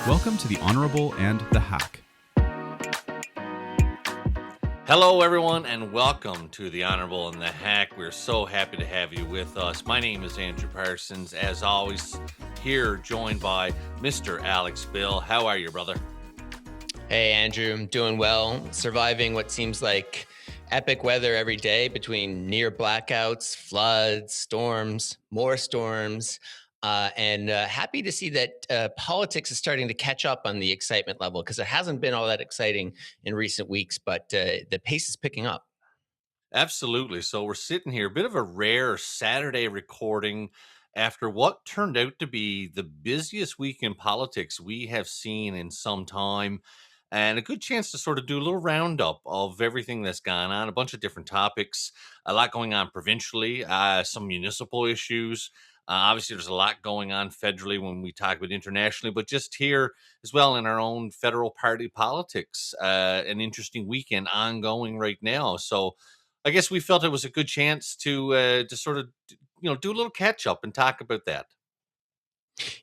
Welcome to the Honourable and the Hack. Hello, everyone, and welcome to the Honourable and the Hack. We're so happy to have you with us. My name is Andrew Parsons. As always, here joined by Mr. Alex Bill. How are you, brother? Hey, Andrew. I'm doing well. Surviving what seems like epic weather every day between near blackouts, floods, storms, more storms. And happy to see that politics is starting to catch up on the excitement level because it hasn't been all that exciting in recent weeks, but the pace is picking up. Absolutely. So we're sitting here, a bit of a rare Saturday recording after what turned out to be the busiest week in politics we have seen in some time. And a good chance to sort of do a little roundup of everything that's gone on, a bunch of different topics, a lot going on provincially, some municipal issues. Obviously, there's a lot going on federally when we talk about internationally, but just here as well in our own federal party politics, an interesting weekend ongoing right now. So I guess we felt it was a good chance to sort of do a little catch up and talk about that.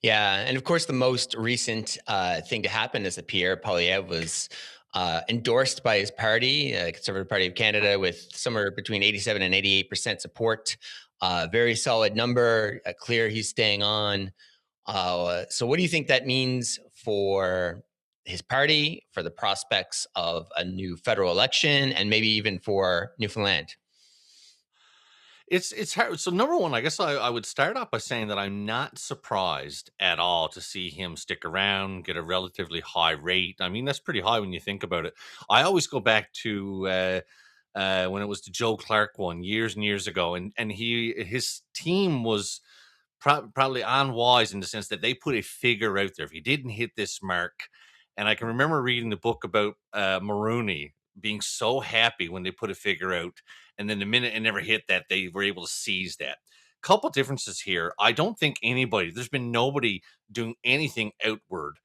Yeah, and of course, the most recent thing to happen is that Pierre Poilievre was endorsed by his party, Conservative Party of Canada, with somewhere between 87 and 88% support. Very solid number. Clear he's staying on. So, what do you think that means for his party, for the prospects of a new federal election, and maybe even for Newfoundland? It's hard. So number one, I guess I would start off by saying that I'm not surprised at all to see him stick around, get a relatively high rate. I mean, that's pretty high when you think about it. I always go back to when it was the Joe Clark one years and years ago, and his team was probably unwise in the sense that they put a figure out there. If he didn't hit this mark, and I can remember reading the book about Maroney being so happy when they put a figure out, and then the minute it never hit that, they were able to seize that. Couple differences here. I don't think there's been nobody doing anything outward,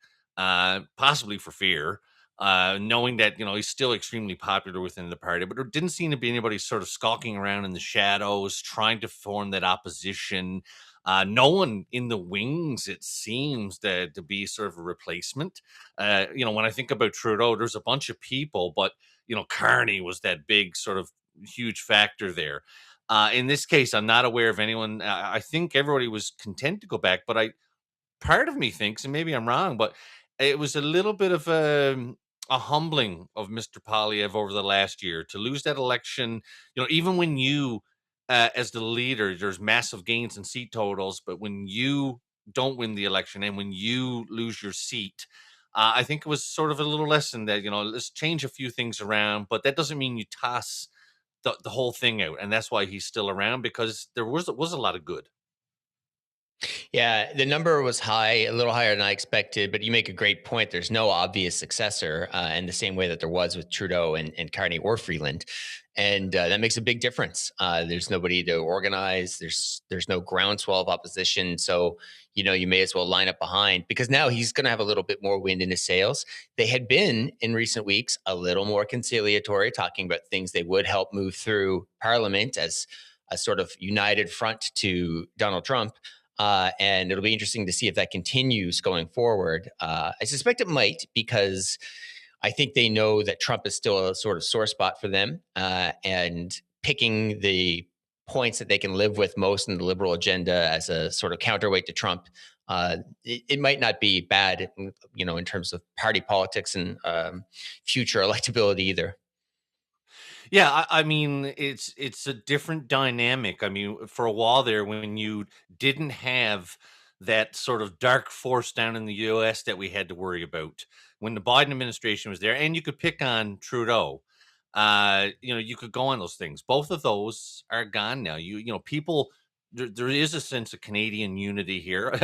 possibly for fear, knowing that he's still extremely popular within the party. But there didn't seem to be anybody sort of skulking around in the shadows, trying to form that opposition. No one in the wings, it seems, to be sort of a replacement. When I think about Trudeau, there's a bunch of people, but Carney was that big sort of huge factor there. In this case, I'm not aware of anyone. I think everybody was content to go back, but part of me thinks, and maybe I'm wrong, but it was a little bit of a humbling of Mr. Polyev over the last year to lose that election. Even when you, as the leader, there's massive gains in seat totals, but when you don't win the election and when you lose your seat, I think it was sort of a little lesson that let's change a few things around, but that doesn't mean you toss the whole thing out, and that's why he's still around because there was a lot of good. Yeah, the number was high, a little higher than I expected, but you make a great point. There's no obvious successor in the same way that there was with Trudeau and Carney or Freeland. And that makes a big difference. There's nobody to organize. There's no groundswell of opposition. So, you may as well line up behind because now he's going to have a little bit more wind in his sails. They had been in recent weeks a little more conciliatory, talking about things they would help move through Parliament as a sort of united front to Donald Trump. And it'll be interesting to see if that continues going forward. I suspect it might because I think they know that Trump is still a sort of sore spot for them, and picking the points that they can live with most in the liberal agenda as a sort of counterweight to Trump. It might not be bad, in terms of party politics and future electability either. Yeah, I mean, it's a different dynamic. I mean, for a while there, when you didn't have that sort of dark force down in the U.S. that we had to worry about, when the Biden administration was there, and you could pick on Trudeau, you could go on those things. Both of those are gone now. People. There is a sense of Canadian unity here,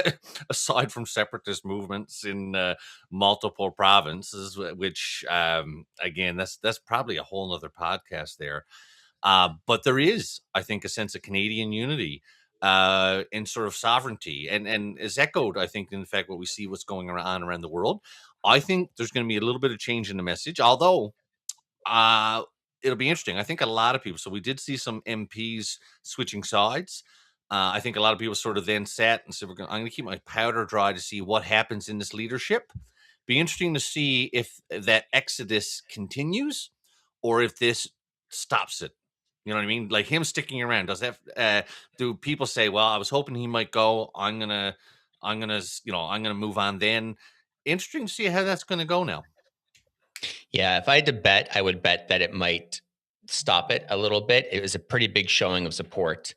aside from separatist movements in multiple provinces, which again, that's probably a whole other podcast there. But there is, I think, a sense of Canadian unity and sort of sovereignty, and is echoed, I think, in the fact what we see what's going on around the world. I think there's going to be a little bit of change in the message, although uh, it'll be interesting. I think a lot of people. So we did see some MPs switching sides. I think a lot of people sort of then sat and said, I'm going to keep my powder dry to see what happens in this leadership. Be interesting to see if that exodus continues or if this stops it. You know what I mean? Like him sticking around. Does that? Do people say, "Well, I was hoping he might go. I'm gonna move on." Then, interesting to see how that's going to go now. Yeah, if I had to bet, I would bet that it might stop it a little bit. It was a pretty big showing of support.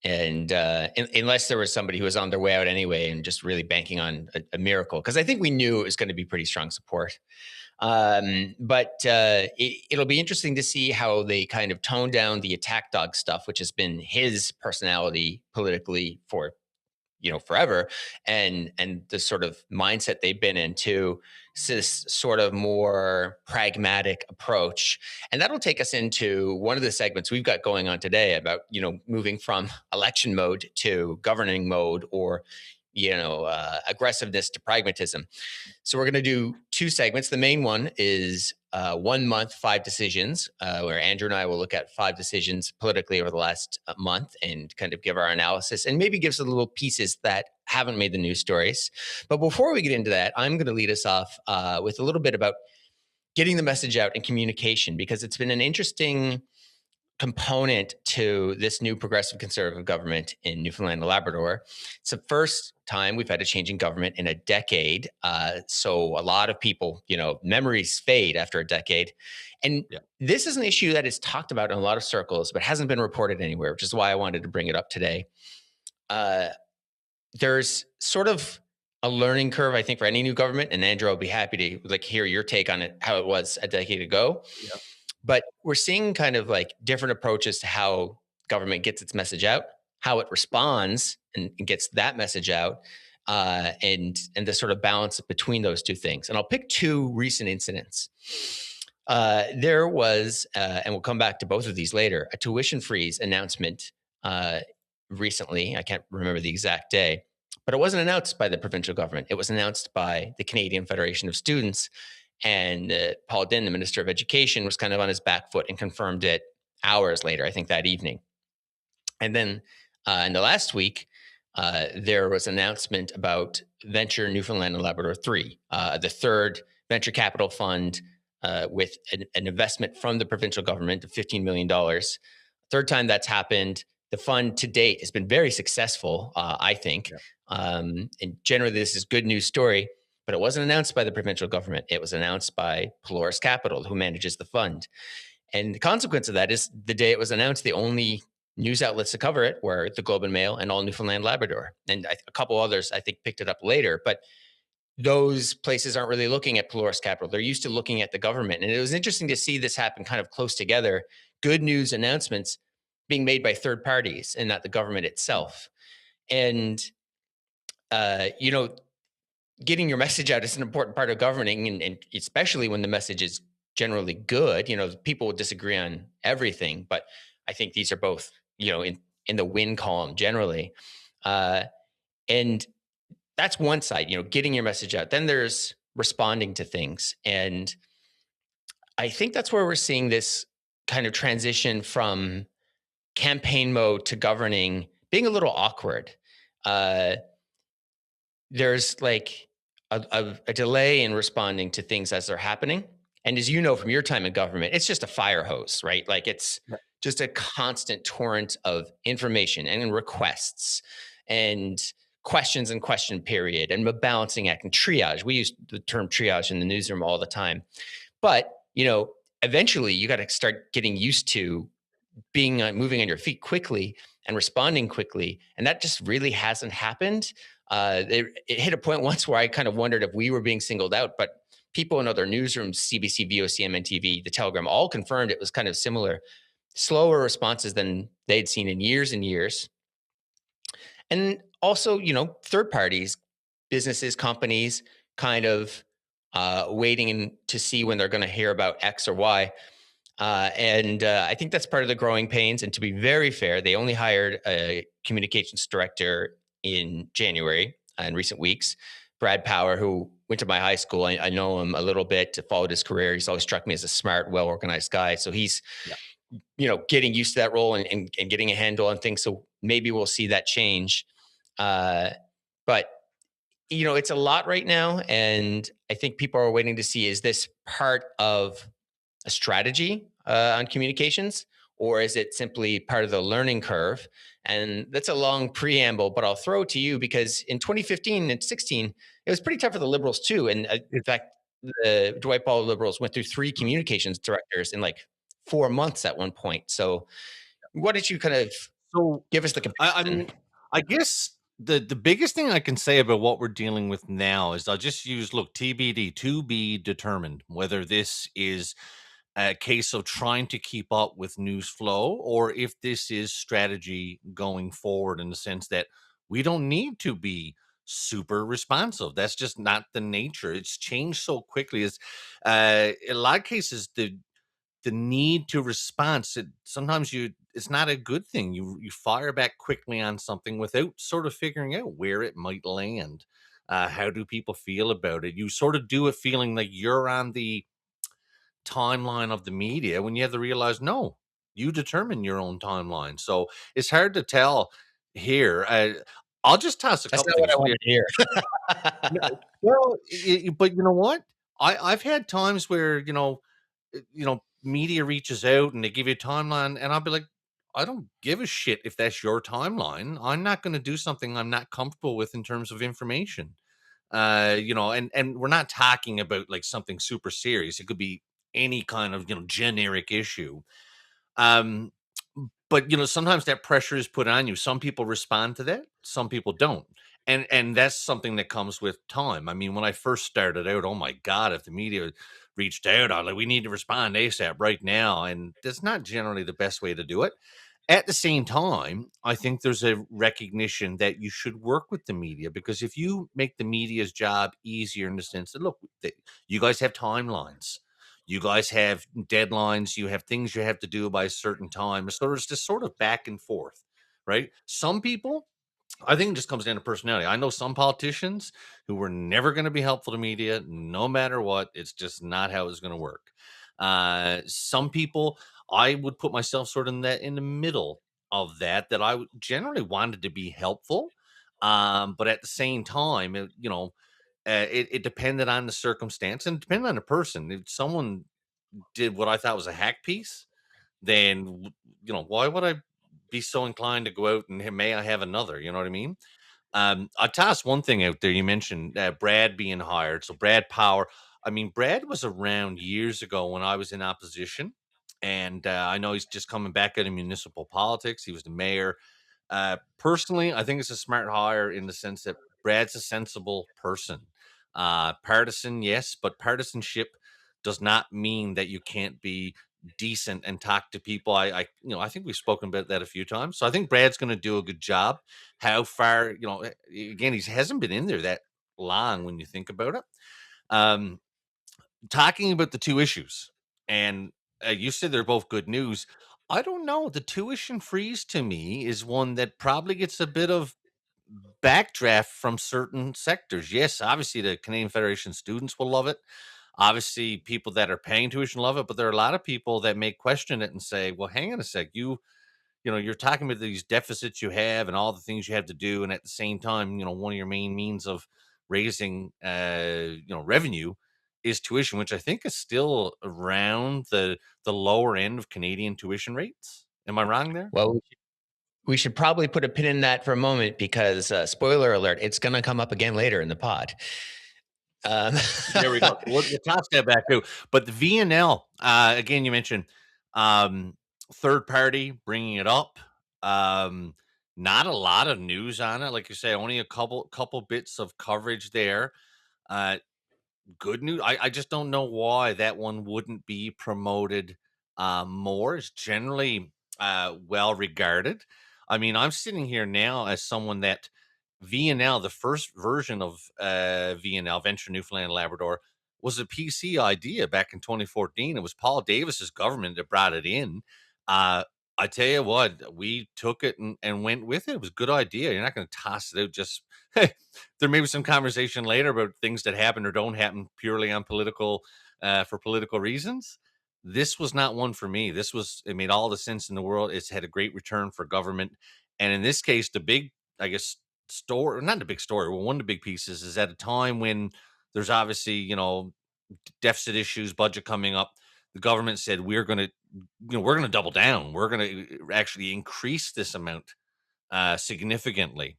And unless there was somebody who was on their way out anyway and just really banking on a miracle, because I think we knew it was going to be pretty strong support. But it'll be interesting to see how they kind of tone down the attack dog stuff, which has been his personality politically for forever, and the sort of mindset they've been into this sort of more pragmatic approach. And that'll take us into one of the segments we've got going on today about moving from election mode to governing mode, or aggressiveness to pragmatism. So we're going to do two segments. The main one is 1 month, 5 decisions, where Andrew and I will look at 5 decisions politically over the last month and kind of give our analysis and maybe give some little pieces that haven't made the news stories. But before we get into that, I'm going to lead us off with a little bit about getting the message out and communication, because it's been an interesting component to this new progressive conservative government in Newfoundland and Labrador. It's the first time we've had a change in government in a decade. So a lot of people, memories fade after a decade. And this is an issue that is talked about in a lot of circles, but hasn't been reported anywhere, which is why I wanted to bring it up today. There's sort of a learning curve, I think, for any new government. And Andrew, I'll be happy to hear your take on it, how it was a decade ago. Yeah. But we're seeing kind of like different approaches to how government gets its message out, how it responds and gets that message out, and the sort of balance between those two things. And I'll pick 2 recent incidents. There was, and we'll come back to both of these later, a tuition freeze announcement recently. I can't remember the exact day, but it wasn't announced by the provincial government. It was announced by the Canadian Federation of Students. And Paul Dinn, the Minister of Education, was kind of on his back foot and confirmed it hours later, I think that evening. And then in the last week, there was an announcement about Venture Newfoundland and Labrador 3, the third venture capital fund with an investment from the provincial government of $15 million. Third time that's happened. The fund to date has been very successful, I think. And generally, this is a good news story. But it wasn't announced by the provincial government. It was announced by Polaris Capital, who manages the fund. And the consequence of that is the day it was announced, the only news outlets to cover it were the Globe and Mail and All Newfoundland Labrador. And a couple others, I think, picked it up later. But those places aren't really looking at Polaris Capital. They're used to looking at the government. And it was interesting to see this happen kind of close together. Good news announcements being made by third parties and not the government itself. And, getting your message out is an important part of governing, and especially when the message is generally good. People will disagree on everything, but I think these are both, in the win column generally. And that's one side, getting your message out. Then there's responding to things. And I think that's where we're seeing this kind of transition from campaign mode to governing being a little awkward. There's like a delay in responding to things as they're happening. And as you know from your time in government, it's just a fire hose, right? Like it's just a constant torrent of information and requests and questions and question period and a balancing act and triage. We use the term triage in the newsroom all the time. But, eventually you got to start getting used to being moving on your feet quickly and responding quickly. And that just really hasn't happened. It hit a point once where I kind of wondered if we were being singled out, but people in other newsrooms, CBC, VOC, MNTV, The Telegram, all confirmed it was kind of similar, slower responses than they'd seen in years and years. And also, third parties, businesses, companies, kind of waiting to see when they're going to hear about X or Y. And I think that's part of the growing pains. And to be very fair, they only hired a communications director in January in recent weeks, Brad Power, who went to my high school. I know him a little bit, followed his career. He's always struck me as a smart, well-organized guy. So he's, getting used to that role and getting a handle on things. So maybe we'll see that change. But It's a lot right now, and I think people are waiting to see, is this part of a strategy on communications, or is it simply part of the learning curve? And that's a long preamble, but I'll throw it to you because in 2015 and 16, it was pretty tough for the liberals too. And in fact, the Dwight Ball liberals went through three communications directors in like 4 months at one point. So, what did you kind of So, give us the I comparison? mean, I guess the biggest thing I can say about what we're dealing with now is I'll just use, look, TBD, to be determined, whether this is a case of trying to keep up with news flow or if this is strategy going forward, in the sense that we don't need to be super responsive. That's just not the nature. It's changed so quickly. It's in a lot of cases the need to response, sometimes it's not a good thing. You fire back quickly on something without sort of figuring out where it might land. How do people feel about it? You sort of do it feeling like you're on the timeline of the media, when you have to realize, no, you determine your own timeline. So it's hard to tell here. I'll just toss a That's couple not what I things. wanted to hear. No, well, but you know what? I've had times where, media reaches out and they give you a timeline, and I'll be like, I don't give a shit if that's your timeline. I'm not going to do something I'm not comfortable with in terms of information. And we're not talking about like something super serious. It could be any kind of generic issue. Um, but sometimes that pressure is put on you. Some people respond to that, some people don't. And that's something that comes with time. I mean, when I first started out, oh my God, if the media reached out, I like, we need to respond ASAP right now. And that's not generally the best way to do it. At the same time, I think there's a recognition that you should work with the media, because if you make the media's job easier, in the sense that, look, you guys have timelines, you guys have deadlines, you have things you have to do by a certain time. So it's just sort of back and forth, right? Some people, I think it just comes down to personality. I know some politicians who were never going to be helpful to media, no matter what. It's just not how it's going to work. Some people, I would put myself sort of in the middle of that. That generally wanted to be helpful, but at the same time, it depended on the circumstance and depended on the person. If someone did what I thought was a hack piece, then why would I be so inclined to go out and, "Hey, may I have another?" You know what I mean? I toss one thing out there. You mentioned Brad being hired. So Brad Power. I mean, Brad was around years ago when I was in opposition, and I know he's just coming back out of municipal politics. He was the mayor. Personally, I think it's a smart hire in the sense that Brad's a sensible person. Partisan, yes, but partisanship does not mean that you can't be decent and talk to people. I think we've spoken about that a few times. So I think Brad's going to do a good job. How far, again, he hasn't been in there that long when you think about it. Um, Talking about the two issues, and you said they're both good news. I don't know. The tuition freeze to me is one that probably gets a bit of backdraft from certain sectors. Yes, obviously the Canadian Federation students will love it. Obviously, people that are paying tuition love it, but there are a lot of people that may question it and say, "Well, hang on a sec, you're talking about these deficits you have and all the things you have to do, and at the same time, one of your main means of raising, revenue is tuition," which I think is still around the lower end of Canadian tuition rates. Am I wrong there? Well, we should probably put a pin in that for a moment because spoiler alert, it's going to come up again later in the pod. Um, There we go. We'll toss that back too. But the VNL, again, you mentioned um, third party bringing it up. Um, Not a lot of news on it, like you say, only a couple bits of coverage there. Uh, Good news. I just don't know why that one wouldn't be promoted more. It's generally well regarded. I mean, I'm sitting here now as someone that VNL, the first version of VNL, Venture Newfoundland and Labrador, was a PC idea back in 2014. It was Paul Davis's government that brought it in. I tell you what, we took it and went with it. It was a good idea. You're not going to toss it out just there may be some conversation later about things that happen or don't happen purely on for political reasons. This was not one for me. It made all the sense in the world. It's had a great return for government. And in this case, the big, I guess, story, not the big story. Well, one of the big pieces is at a time when there's obviously, deficit issues, budget coming up. The government said we're going to double down. We're going to actually increase this amount significantly.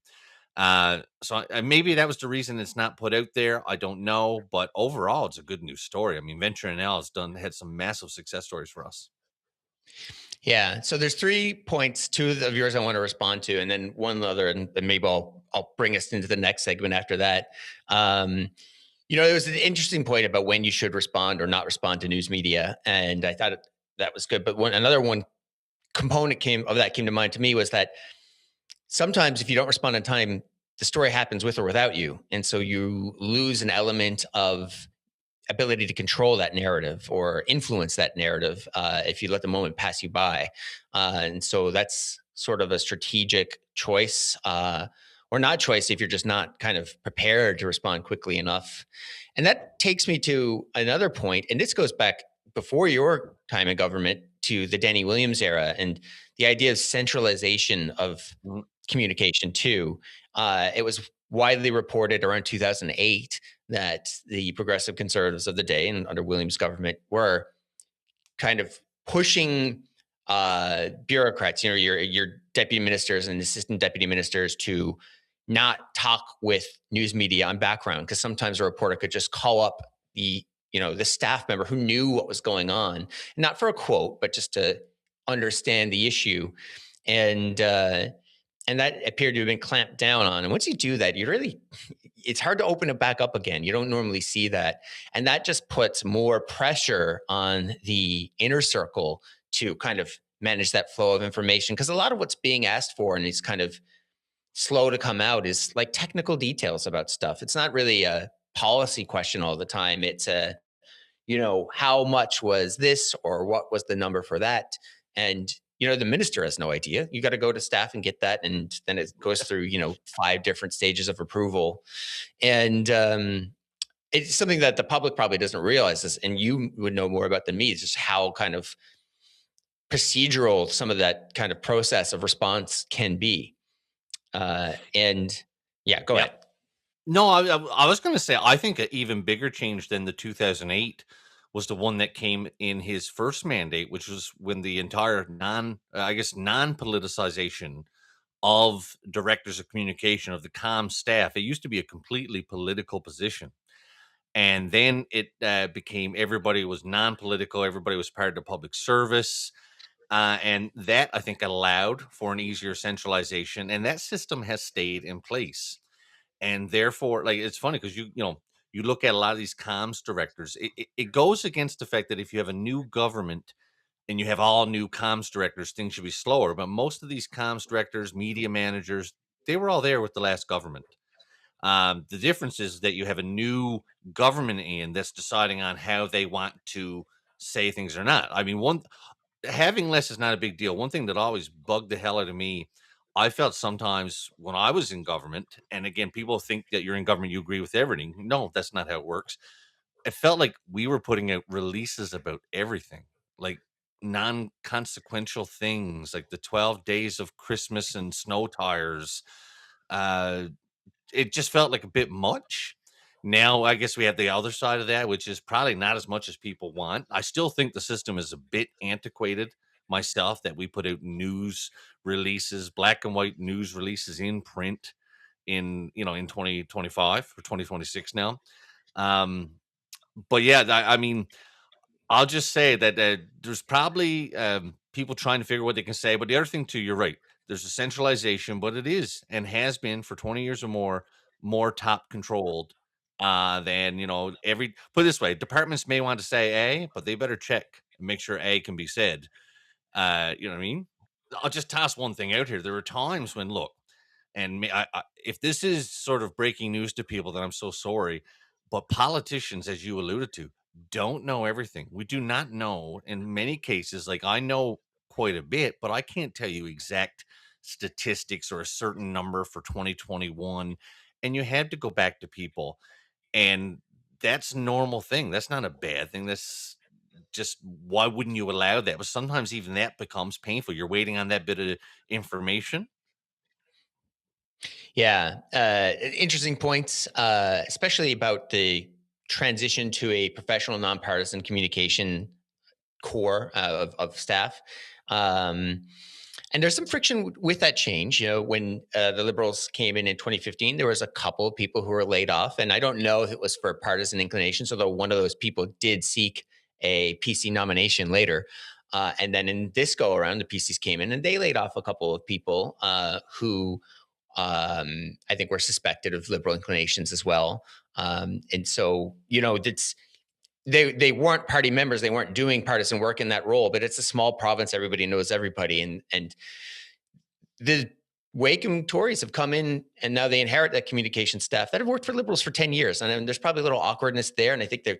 Maybe that was the reason it's not put out there. I don't know, but overall, it's a good news story. I mean, Venture and L has had some massive success stories for us. Yeah. So there's 3 points, two of yours I want to respond to, and then one other, and then maybe I'll bring us into the next segment after that. Um, there was an interesting point about when you should respond or not respond to news media, and I thought that was good. But another one component came to mind to me was that sometimes if you don't respond in time, the story happens with or without you, and so you lose an element of ability to control that narrative or influence that narrative if you let the moment pass you by. And so that's sort of a strategic choice or not choice if you're just not kind of prepared to respond quickly enough. And that takes me to another point, and this goes back before your time in government to the Danny Williams era and the idea of centralization of Mhm. communication too. It was widely reported around 2008 that the progressive conservatives of the day and under Williams' government were kind of pushing bureaucrats, your deputy ministers and assistant deputy ministers, to not talk with news media on background, because sometimes a reporter could just call up the staff member who knew what was going on, not for a quote, but just to understand the issue. And uh, and that appeared to have been clamped down on. And once you do that, it's hard to open it back up again. You don't normally see that. And that just puts more pressure on the inner circle to kind of manage that flow of information. Because a lot of what's being asked for and is kind of slow to come out is like technical details about stuff. It's not really a policy question all the time. It's how much was this or what was the number for that? And the minister has no idea. You got to go to staff and get that, and then it goes through 5 different stages of approval. And it's something that the public probably doesn't realize this, and you would know more about than me. It's just how kind of procedural some of that kind of process of response can be. And yeah, go Yeah. ahead. No, I was going to say, I think an even bigger change than the 2008 was the one that came in his first mandate, which was when the entire non politicization of directors of communication of the comm staff. It used to be a completely political position. And then it became everybody was non political, everybody was part of the public service. And that I think allowed for an easier centralization. And that system has stayed in place. And therefore, like, it's funny because you look at a lot of these comms directors, it goes against the fact that if you have a new government and you have all new comms directors, things should be slower. But most of these comms directors, media managers, they were all there with the last government. The difference is that you have a new government in that's deciding on how they want to say things or not. I mean, one having less is not a big deal. One thing that always bugged the hell out of me, I felt sometimes when I was in government, and again, people think that you're in government, you agree with everything. No, that's not how it works. It felt like we were putting out releases about everything, like non-consequential things, like the 12 days of Christmas and snow tires. Uh, it just felt like a bit much. Now, I guess we have the other side of that, which is probably not as much as people want. I still think the system is a bit antiquated myself, that we put out news releases, black and white news releases in print in 2025 or 2026 now. Um, but yeah, I mean, I'll just say that there's probably people trying to figure what they can say. But the other thing too, you're right. There's a centralization, but it is and has been for 20 years or more top controlled than every. Put it this way: departments may want to say A, but they better check and make sure A can be said. You know what I mean? I'll just toss one thing out here. There are times when look, and if this is sort of breaking news to people, then I'm so sorry. But politicians, as you alluded to, don't know everything. We do not know in many cases. Like I know quite a bit, but I can't tell you exact statistics or a certain number for 2021. And you have to go back to people, and that's a normal thing. That's not a bad thing. That's just why wouldn't you allow that? But sometimes even that becomes painful. You're waiting on that bit of information. Yeah, interesting points, especially about the transition to a professional, nonpartisan communication core of staff. Um, and there's some friction with that change. You know, when the Liberals came in 2015, there was a couple of people who were laid off, and I don't know if it was for partisan inclinations, although one of those people did seek a PC nomination later. And then in this go around, the PCs came in and they laid off a couple of people who I think were suspected of liberal inclinations as well. And so, you know, that's they weren't party members, they weren't doing partisan work in that role, but it's a small province, everybody knows everybody, and the Wakem Tories have come in and now they inherit that communication staff that have worked for Liberals for 10 years. And there's probably a little awkwardness there. And I think their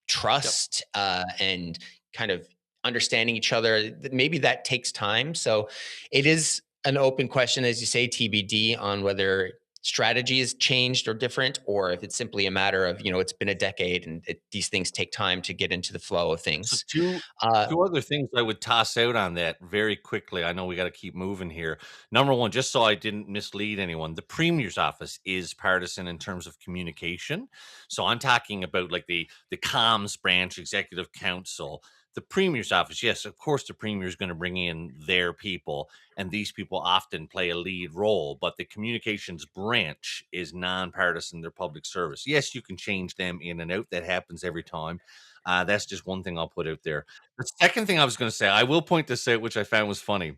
Yep. trust and kind of understanding each other, maybe that takes time. So it is an open question, as you say, TBD on whether strategy has changed or different, or if it's simply a matter of, you know, it's been a decade and these things take time to get into the flow of So things. two Uh, two other things I would toss out on that very quickly. I know we got to keep moving here. Number one, just so I didn't mislead anyone, the premier's office is partisan in terms of communication. So I'm talking about like the comms branch, executive council. The premier's office, yes, of course, the premier is going to bring in their people, and these people often play a lead role. But the communications branch is nonpartisan; they're public service. Yes, you can change them in and out. That happens every time. That's just one thing I'll put out there. The second thing I was going to say, I will point this out, which I found was funny.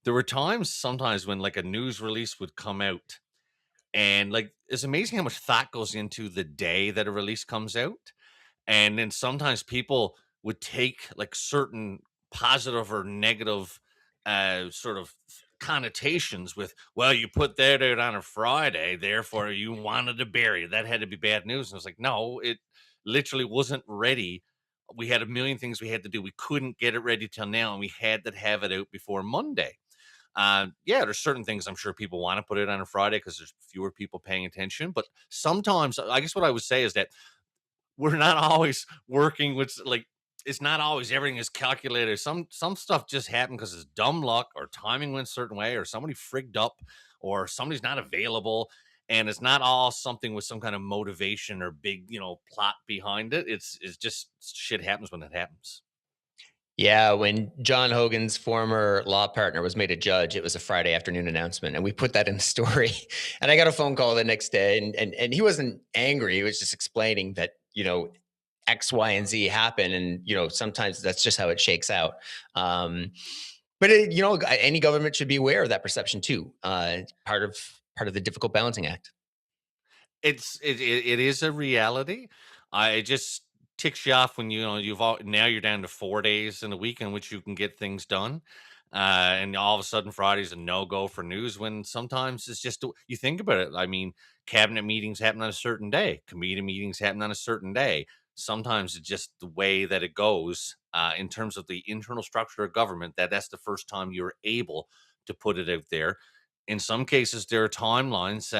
There were times, sometimes when like a news release would come out, and like it's amazing how much thought goes into the day that a release comes out. And then sometimes people would take like certain positive or negative sort of connotations with, well, you put that out on a Friday, therefore you wanted to bury it. That had to be bad news. And I was like, no, it literally wasn't ready. We had a million things we had to do. We couldn't get it ready till now, and we had to have it out before Monday. Yeah, there's certain things I'm sure people want to put it on a Friday because there's fewer people paying attention. But sometimes, I guess what I would say is that we're not always working with like it's not always everything is calculated. Some stuff just happened because it's dumb luck or timing went a certain way or somebody frigged up or somebody's not available. And it's not all something with some kind of motivation or big, plot behind it. It's just shit happens when it happens. Yeah, when John Hogan's former law partner was made a judge, it was a Friday afternoon announcement, and we put that in the story. And I got a phone call the next day, and he wasn't angry. He was just explaining that, you know, X, Y, and Z happen, and you know sometimes that's just how it shakes out. But you know, any government should be aware of that perception too. It's part of the difficult balancing act. It is a reality. I it just ticks you off when you've all now you're down to 4 days in a week in which you can get things done. And all of a sudden Friday's a no-go for news when sometimes it's just you think about it. I mean, cabinet meetings happen on a certain day, committee meetings happen on a certain day. Sometimes it's just the way that it goes in terms of the internal structure of government that's the first time you're able to put it out there. In some cases, there are timelines,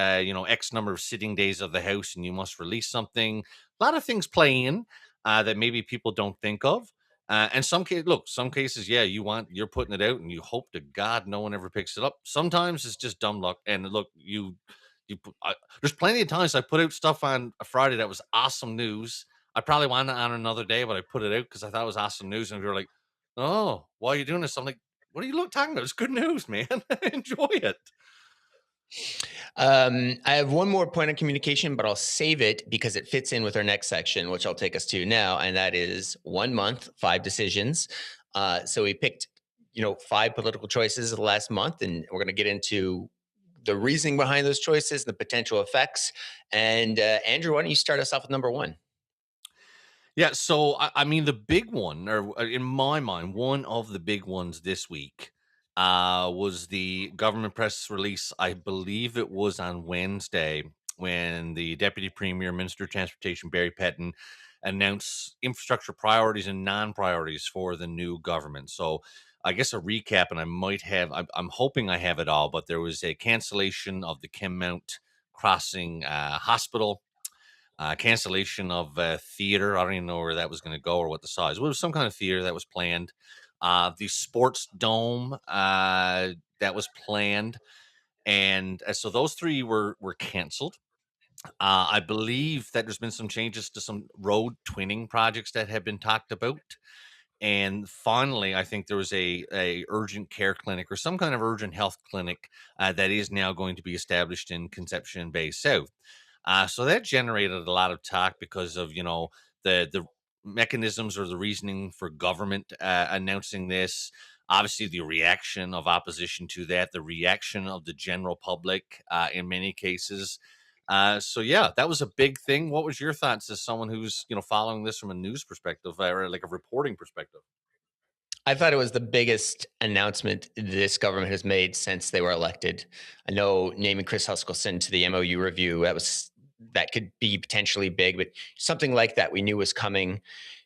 X number of sitting days of the House, and you must release something. A lot of things play in that maybe people don't think of. And some cases, yeah, you're putting it out, and you hope to God no one ever picks it up. Sometimes it's just dumb luck. And look, there's plenty of times I put out stuff on a Friday that was awesome news. I probably wanted it on another day, but I put it out because I thought it was awesome news, and we were like, "Oh, why are you doing this?" I'm like, "What are you talking about? It's good news, man. Enjoy it." I have one more point of communication, but I'll save it because it fits in with our next section, which I'll take us to now, and that is 1 month, 5 decisions. So we picked, you know, 5 political choices of the last month, and we're going to get into the reasoning behind those choices, the potential effects. And Andrew, why don't you start us off with number one? Yeah, so I mean, the big one, or in my mind, one of the big ones this week, was the government press release. I believe it was on Wednesday when the Deputy Premier, Minister of Transportation Barry Pettin, announced infrastructure priorities and non-priorities for the new government. So, I guess a recap, and I might have. I'm hoping I have it all, but there was a cancellation of the Kenmount Crossing Hospital, cancellation of theater. I don't even know where that was going to go or what the size. Well, it was some kind of theater that was planned. The sports dome that was planned, And so those three were canceled. I believe that there's been some changes to some road twinning projects that have been talked about. And finally, I think there was a urgent care clinic or some kind of urgent health clinic that is now going to be established in Conception Bay South. So that generated a lot of talk because of the mechanisms or the reasoning for government announcing this. Obviously, the reaction of opposition to that, the reaction of the general public in many cases. So yeah, that was a big thing. What was your thoughts as someone who's following this from a news perspective or like a reporting perspective? I thought it was the biggest announcement this government has made since they were elected. I know naming Chris Huskilson to the MOU review, that could be potentially big, but something like that we knew was coming.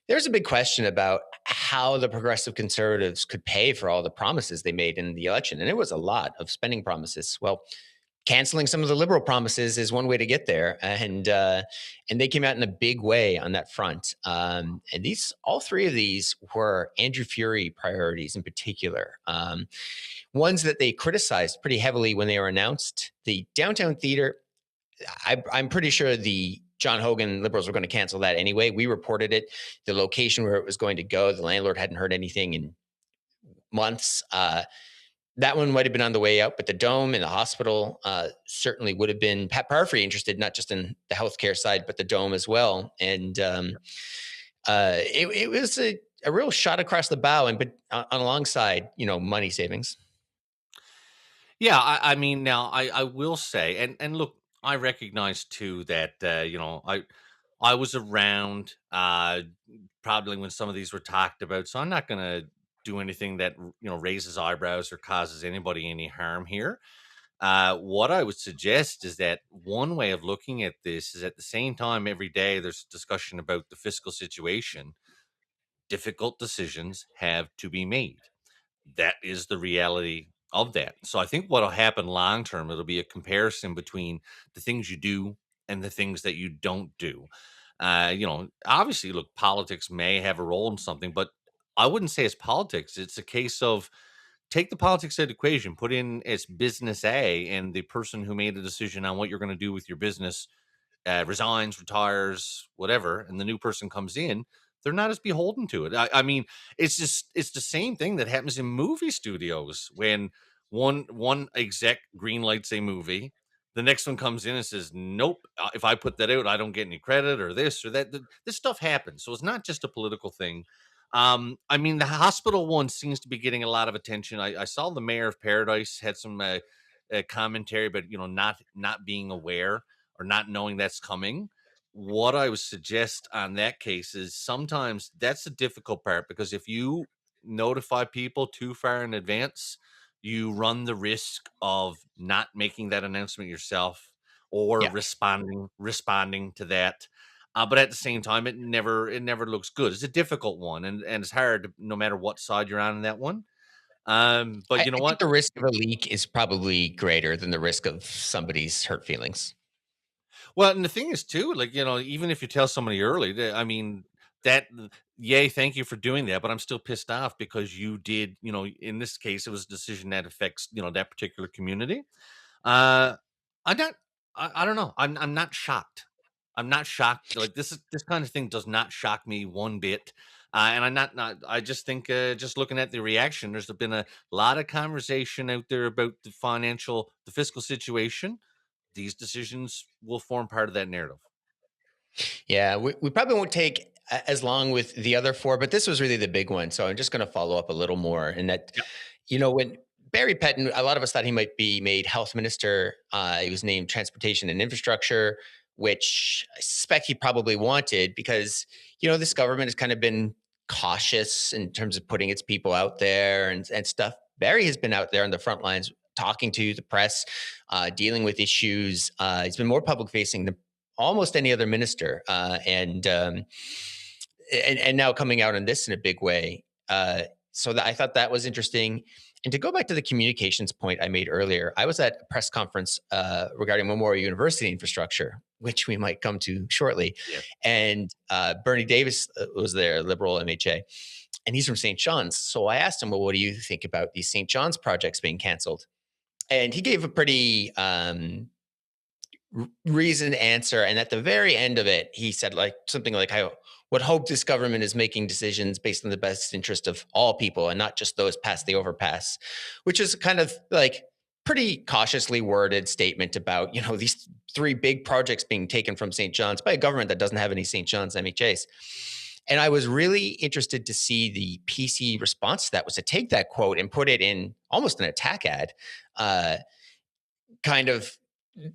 There's a big question about how the progressive conservatives could pay for all the promises they made in the election. And it was a lot of spending promises. Well, canceling some of the liberal promises is one way to get there, and they came out in a big way on that front. And these, all three of these, were Andrew Fury priorities in particular. Ones that they criticized pretty heavily when they were announced. The downtown theater, I'm pretty sure the John Hogan Liberals were going to cancel that anyway. We reported it. The location where it was going to go, the landlord hadn't heard anything in months. That one might have been on the way out, but the dome and the hospital certainly would have been. Pat Parfrey interested not just in the healthcare side, but the dome as well. And it was a real shot across the bow, and but alongside money savings. Yeah, I mean, now I will say, and look, I recognize too that I was around probably when some of these were talked about, so I'm not going to do anything that raises eyebrows or causes anybody any harm here. What I would suggest is that one way of looking at this is at the same time every day there's discussion about the fiscal situation. Difficult decisions have to be made. That is the reality of that. So I think what'll happen long term, it'll be a comparison between the things you do and the things that you don't do. Obviously, look, politics may have a role in something, but I wouldn't say it's politics. It's a case of take the politics out of the equation, put in it's business A, and the person who made the decision on what you're going to do with your business resigns, retires, whatever, and the new person comes in, they're not as beholden to it. I mean, it's the same thing that happens in movie studios when one exec green lights a movie, the next one comes in and says, "Nope, if I put that out, I don't get any credit or this or that." This stuff happens, so it's not just a political thing. I mean, the hospital one seems to be getting a lot of attention. I saw the mayor of Paradise had some commentary, but not being aware or not knowing that's coming. What I would suggest on that case is sometimes that's the difficult part because if you notify people too far in advance, you run the risk of not making that announcement yourself or Yeah, responding to that. But at the same time, it never looks good. It's a difficult one, and it's hard no matter what side you're on in that one. But you know I think what? the risk of a leak is probably greater than the risk of somebody's hurt feelings. Well, and the thing is too, like, even if you tell somebody early, I mean, that, yay, thank you for doing that, but I'm still pissed off because you did, in this case, it was a decision that affects, that particular community. Uh, I'm not, I don't know. I'm not shocked. I'm not shocked. Like this kind of thing does not shock me one bit. And I just think, just looking at the reaction, there's been a lot of conversation out there about the fiscal situation. These decisions will form part of that narrative. Yeah, we probably won't take as long with the other four, but this was really the big one. So I'm just going to follow up a little more. And that, Yep. when Barry Pettin, a lot of us thought he might be made health minister. He was named transportation and infrastructure, which I suspect he probably wanted because, this government has kind of been cautious in terms of putting its people out there and stuff. Barry has been out there on the front lines talking to the press, dealing with issues. He's been more public facing than almost any other minister, and now coming out on this in a big way. I thought that was interesting. And to go back to the communications point I made earlier, I was at a press conference regarding Memorial University infrastructure, which we might come to shortly. Yeah. And Bernie Davis was there, Liberal MHA, and he's from St. John's. So I asked him, well, what do you think about these St. John's projects being canceled? And he gave a pretty reasoned answer. And at the very end of it, he said like something like, "I would hope this government is making decisions based on the best interest of all people and not just those past the overpass," which is kind of like pretty cautiously worded statement about, these three big projects being taken from St. John's by a government that doesn't have any St. John's MHAs. And I was really interested to see the PC response to that was to take that quote and put it in almost an attack ad, uh, kind of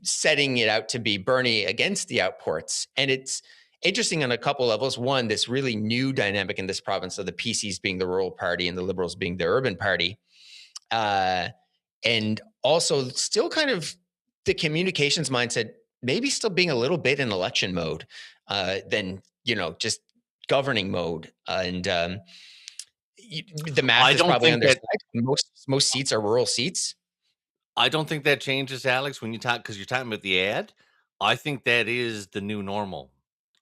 setting it out to be Bernie against the outports. And it's interesting on a couple levels. One, this really new dynamic in this province of the PCs being the rural party and the Liberals being the urban party. Uh, and also still kind of the communications mindset, maybe still being a little bit in election mode than, just governing mode. And the math I is don't probably on think their that side. Most seats are rural seats. I don't think that changes, Alex, when you talk because you're talking about the ad. I think that is the new normal.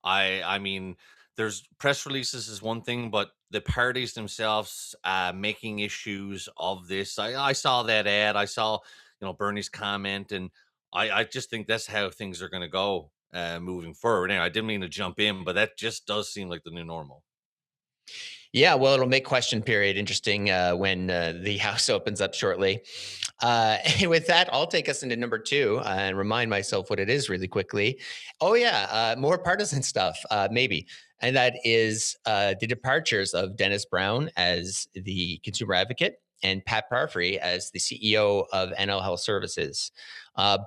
I mean, there's press releases is one thing, but the parties themselves making issues of this. I saw that ad. I saw, Bernie's comment, and I just think that's how things are going to go moving forward. And I didn't mean to jump in, but that just does seem like the new normal. Yeah, well, it'll make question period interesting when the House opens up shortly. And with that, I'll take us into number two and remind myself what it is really quickly. Oh, yeah, more partisan stuff, maybe. And that is the departures of Dennis Brown as the consumer advocate and Pat Parfrey as the CEO of NL Health Services.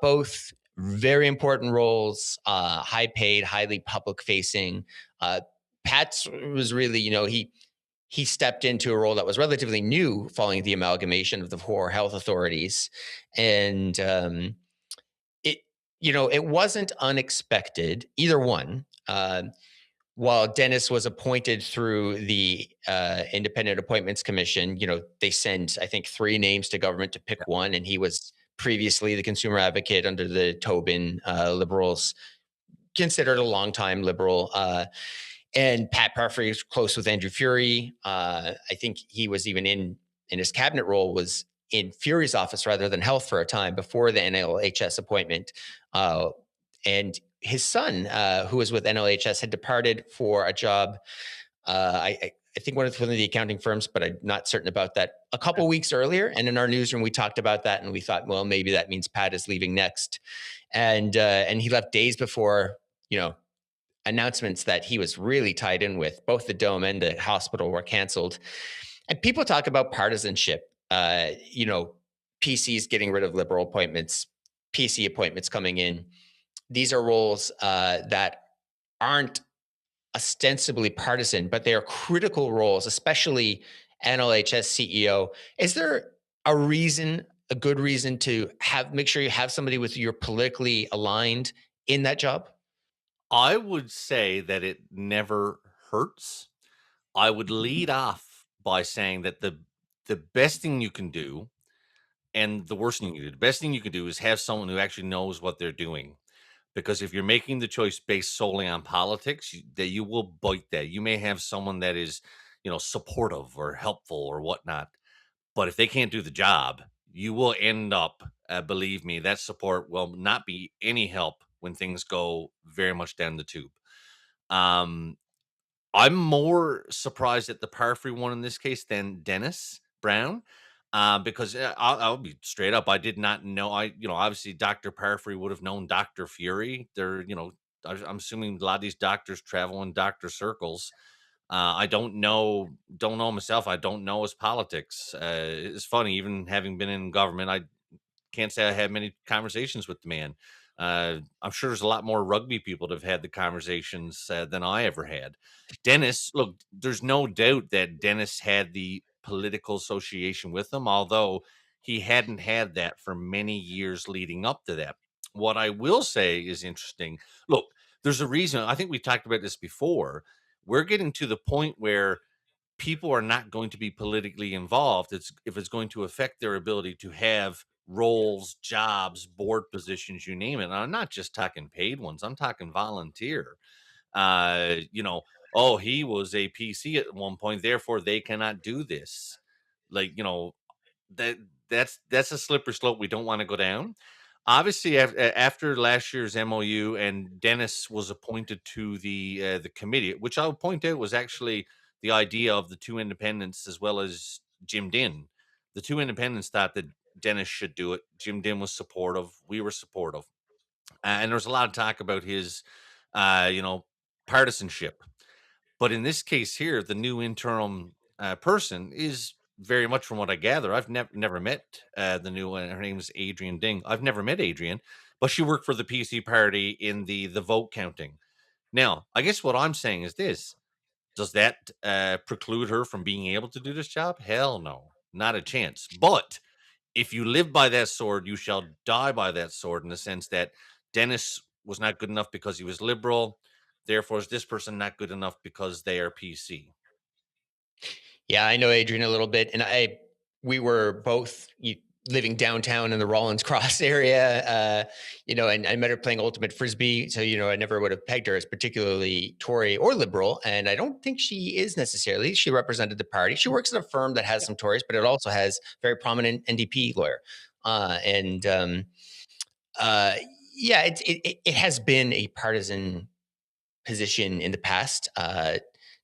Both very important roles, high paid, highly public facing. Pat's was really, he stepped into a role that was relatively new following the amalgamation of the four health authorities. And it, it wasn't unexpected, either one. While Dennis was appointed through the Independent Appointments Commission, they send, I think, three names to government to pick one. And he was previously the consumer advocate under the Tobin Liberals, considered a longtime Liberal. And Pat Parfrey is close with Andrew Furey. I think he was even in his cabinet role was in Furey's office rather than health for a time before the NLHS appointment. And his son, who was with NLHS, had departed for a job. I think one of the accounting firms, but I'm not certain about that. A couple weeks earlier, and in our newsroom, we talked about that, and we thought, well, maybe that means Pat is leaving next. And he left days before, announcements that he was really tied in with. Both the Dome and the hospital were canceled. And people talk about partisanship, PCs getting rid of Liberal appointments, PC appointments coming in. These are roles that aren't ostensibly partisan, but they are critical roles, especially NLHS CEO. Is there a good reason to make sure you have somebody with you're politically aligned in that job? I would say that it never hurts. I would lead off by saying that the best thing you can do and the worst thing you can do, the best thing you can do is have someone who actually knows what they're doing. Because if you're making the choice based solely on politics, that you will bite that. You may have someone that is, supportive or helpful or whatnot, but if they can't do the job, you will end up, believe me, that support will not be any help when things go very much down the tube. Um, I'm more surprised at the Parfrey one in this case than Dennis Brown, because I'll be straight up. I did not know. Obviously Dr. Parfrey would have known Dr. Fury. I'm assuming a lot of these doctors travel in doctor circles. I don't know myself. I don't know his politics. It's funny, even having been in government, I can't say I had many conversations with the man. I'm sure there's a lot more rugby people that have had the conversations than I ever had. Dennis, look, there's no doubt that Dennis had the political association with him, although he hadn't had that for many years leading up to that. What I will say is interesting. Look, there's a reason. I think we talked about this before. We're getting to the point where people are not going to be politically involved. If it's going to affect their ability to have roles, jobs, board positions, you name it. And I'm not just talking paid ones. I'm talking volunteer. Uh, you know, oh, he was a PC at one point, therefore they cannot do this. Like, that that's a slippery slope we don't want to go down. Obviously, after last year's MOU and Dennis was appointed to the committee, which I'll point out was actually the idea of the two independents as well as Jim Din. The two independents thought that Dennis should do it. Jim Din was supportive. We were supportive, and there was a lot of talk about his, you know, partisanship. But in this case here, the new interim person is very much from what I gather. I've never met the new one. Her name is Adrian Ding. I've never met Adrian, but she worked for the PC party in the vote counting. Now, I guess what I'm saying is this: does that preclude her from being able to do this job? Hell no, not a chance. But if you live by that sword, you shall die by that sword, in the sense that Dennis was not good enough because he was liberal. Therefore, is this person not good enough because they are PC? Yeah, I know Adrian a little bit, and we were both living downtown in the Rollins Cross area, and I met her playing ultimate frisbee. So I never would have pegged her as particularly Tory or liberal, and I don't think she is necessarily. She represented the party. She works at a firm that has some Tories, but it also has very prominent NDP lawyer, and uh, yeah, it has been a partisan position in the past.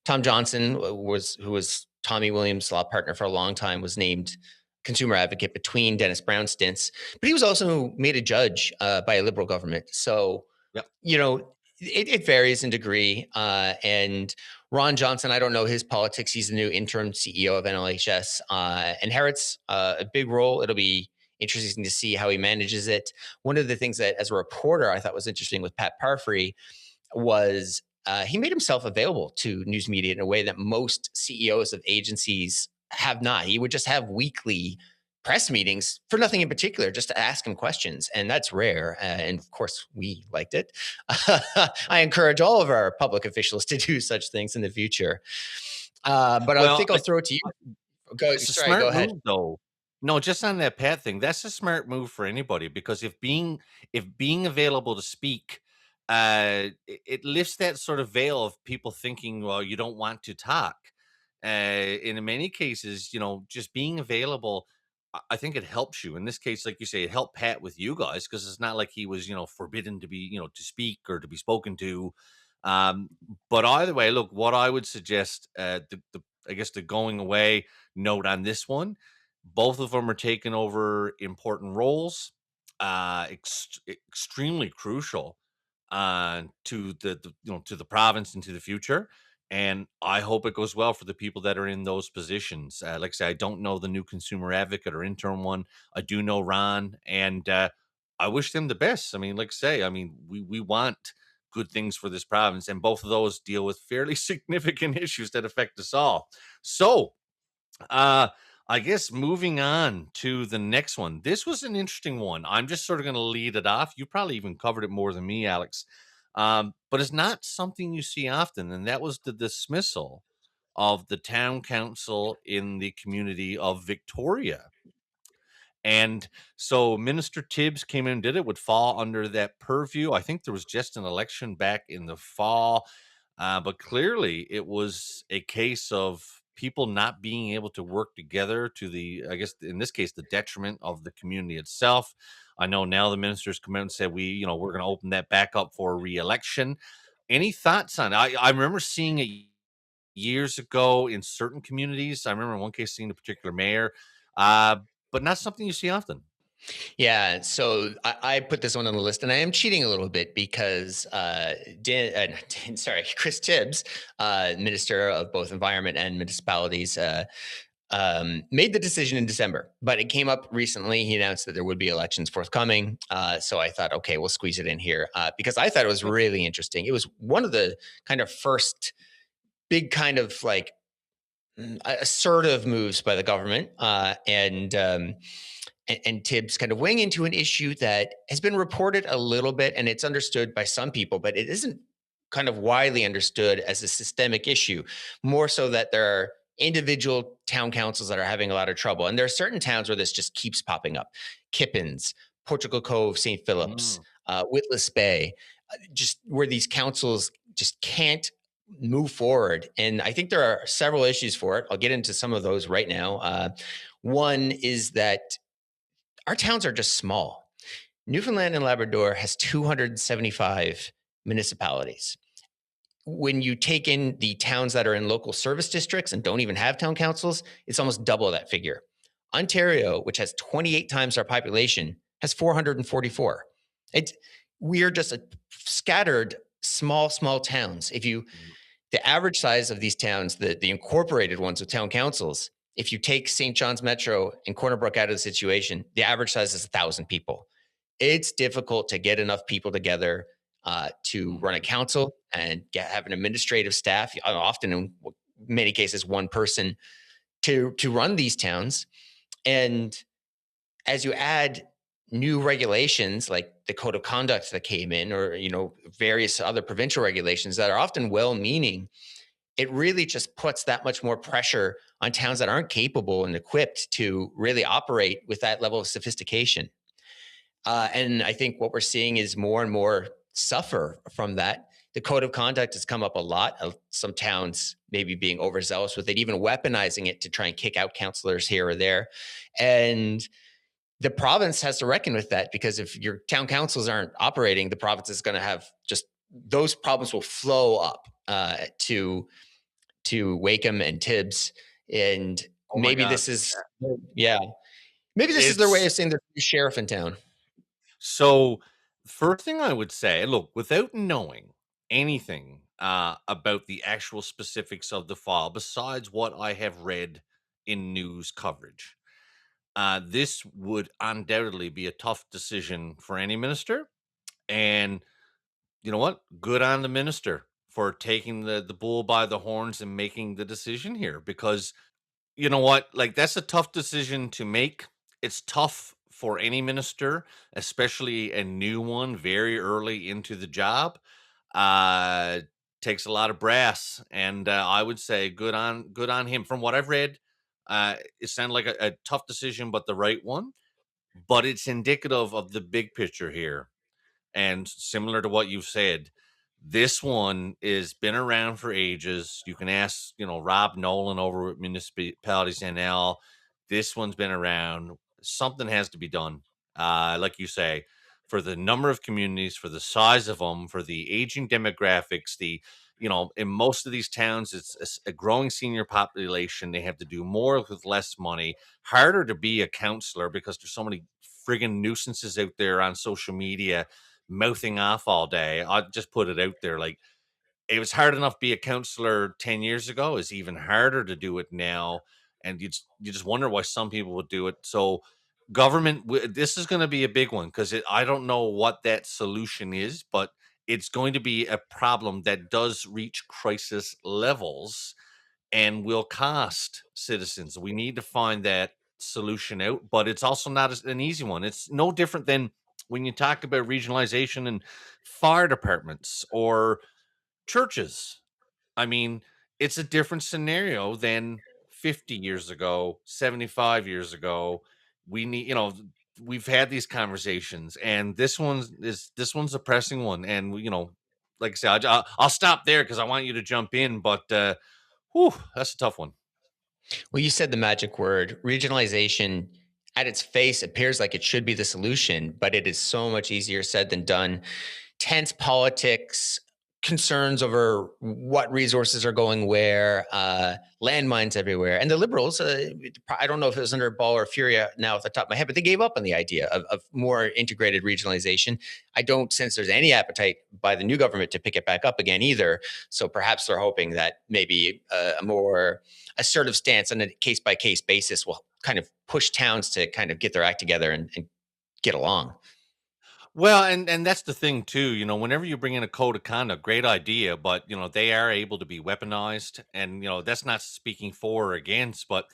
Tom Johnson who was Tommy Williams' law partner for a long time, was named consumer advocate between Dennis Brown stints, but he was also made a judge by a liberal government. So, Yep. It varies in degree. And Ron Johnson, I don't know his politics. He's the new interim CEO of NLHS, inherits a big role. It'll be interesting to see how he manages it. One of the things that, as a reporter, I thought was interesting with Pat Parfrey was he made himself available to news media in a way that most CEOs of agencies have not. He would just have weekly press meetings for nothing in particular, just to ask him questions. And that's rare. And of course, we liked it. I encourage all of our public officials to do such things in the future. But I Well, think I'll throw it to you. it's a Sorry, go smart ahead. move, though. No, just on that Pat thing, that's a smart move for anybody, because if being available to speak, it lifts that sort of veil of people thinking, well, you don't want to talk. In many cases, just being available, I think it helps you. In this case, like you say, it helped Pat with you guys, because it's not like he was, forbidden to be, to speak or to be spoken to. Um, but either way, look, what I would suggest, the I guess the going away note on this one, both of them are taking over important roles, extremely crucial to to the province and to the future. And I hope it goes well for the people that are in those positions. Like I say, I don't know the new consumer advocate or intern one. I do know Ron, and I wish them the best. I mean, like I say, I mean, we want good things for this province, and both of those deal with fairly significant issues that affect us all. So, uh, I guess moving on to the next one. This was an interesting one. I'm just sort of going to lead it off. You probably even covered it more than me, Alex. But it's not something you see often, and that was the dismissal of the town council in the community of Victoria. And so Minister Tibbs came in and did it, would fall under that purview. I think there was just an election back in the fall, but clearly it was a case of people not being able to work together to the, I guess in this case, the detriment of the community itself. I know now the ministers come out and said we're going to open that back up for re-election. Any thoughts on it? I remember seeing it years ago in certain communities. I remember in one case seeing a particular mayor, uh, but not something you see often. Yeah, so I put this one on the list, and I am cheating a little bit because not sorry, Chris Tibbs, Minister of both Environment and Municipalities, made the decision in December, but it came up recently. He announced that there would be elections forthcoming, so I thought, okay, we'll squeeze it in here because I thought it was really interesting. It was one of the kind of first big kind of like assertive moves by the government, and Tibbs kind of weighing into an issue that has been reported a little bit, and it's understood by some people, but it isn't kind of widely understood as a systemic issue. More so that there are individual town councils that are having a lot of trouble, and there are certain towns where this just keeps popping up: Kippens, Portugal Cove, St. Phillips, Mm. Witless Bay, just where these councils just can't move forward. And I think there are several issues for it. I'll get into some of those right now. One is that our towns are just small. Newfoundland and Labrador has 275 municipalities. When you take in the towns that are in local service districts and don't even have town councils, it's almost double that figure. Ontario, which has 28 times our population, has 444. It's we're just a scattered small towns. If you the average size of these towns, the incorporated ones with town councils, if you take St. John's Metro and Corner Brook out of the situation, the average size is 1,000 people. It's difficult to get enough people together to run a Mhm. council and have an administrative staff, often in many cases, one person to run these towns. And as you add new regulations like the code of conduct that came in, or various other provincial regulations that are often well-meaning, it really just puts that much more pressure on towns that aren't capable and equipped to really operate with that level of sophistication. And I think what we're seeing is more and more suffer from that. The code of conduct has come up a lot of some towns maybe being overzealous with it, even weaponizing it to try and kick out councillors here or there. And the province has to reckon with that, because if your town councils aren't operating, the province is going to have just those problems will flow up to Wakeham and Tibbs. And Oh my maybe God. this is, yeah, maybe this is their way It's of saying there's a sheriff in town. so first thing I would say, look, without knowing anything about the actual specifics of the file, besides what I have read in news coverage, this would undoubtedly be a tough decision for any minister. And you know what? Good on the minister for taking the bull by the horns and making the decision here, because you know what? Like, that's a tough decision to make. It's tough for any minister, especially a new one very early into the job. Uh Takes a lot of brass, and I would say good on him. From what I've read, it sounded like a tough decision, but the right one. But it's indicative of the big picture here. And similar to what you've said, this one is been around for ages. You can ask, Rob Nolan over at Municipalities NL. This one's been around. Something has to be done. Like you say, for the number of communities, for the size of them, for the aging demographics, in most of these towns, it's a growing senior population. They have to do more with less money. Harder to be a counselor because there's so many friggin' nuisances out there on social media mouthing off all day. I just put it out there. Like, it was hard enough to be a counselor 10 years ago. It's even harder to do it now. And you just wonder why some people would do it. So government, this is going to be a big one, because I don't know what that solution is, but it's going to be a problem that does reach crisis levels and will cost citizens. We need to find that solution out, but it's also not an easy one. It's no different than when you talk about regionalization and fire departments or churches. I mean, it's a different scenario than 50 years ago, 75 years ago. We need, we've had these conversations, and this one's a pressing one. And like I said, I'll stop there because I want you to jump in, but whew, that's a tough one. Well, you said the magic word. Regionalization, at its face, appears like it should be the solution, but it is so much easier said than done. Tense politics, concerns over what resources are going where, landmines everywhere. And the Liberals, I don't know if it was under Ball or Furia now off the top of my head, but they gave up on the idea of more integrated regionalization. I don't sense there's any appetite by the new government to pick it back up again either. So perhaps they're hoping that maybe a more assertive stance on a case by case basis will kind of push towns to kind of get their act together and get along. Well, and that's the thing too. Whenever you bring in a code of conduct, great idea, but they are able to be weaponized, and that's not speaking for or against, but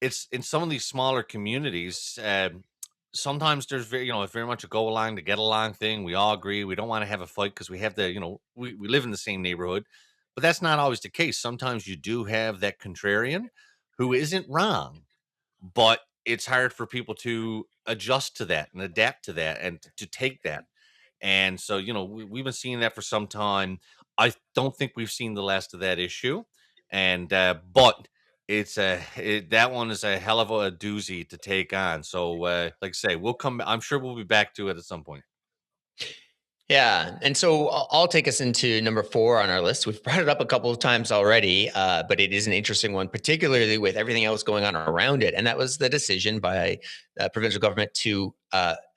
it's in some of these smaller communities. Sometimes there's very much a go along to get along thing. We all agree we don't want to have a fight because we have we live in the same neighborhood, but that's not always the case. Sometimes you do have that contrarian who isn't wrong, but it's hard for people to adjust to that and adapt to that and to take that. And so, we've been seeing that for some time. I don't think we've seen the last of that issue. And, but that one is a hell of a doozy to take on. So, like I say, we'll come. I'm sure we'll be back to it at some point. Yeah, and so I'll take us into number 4 on our list. We've brought it up a couple of times already, but it is an interesting one, particularly with everything else going on around it. And that was the decision by provincial government to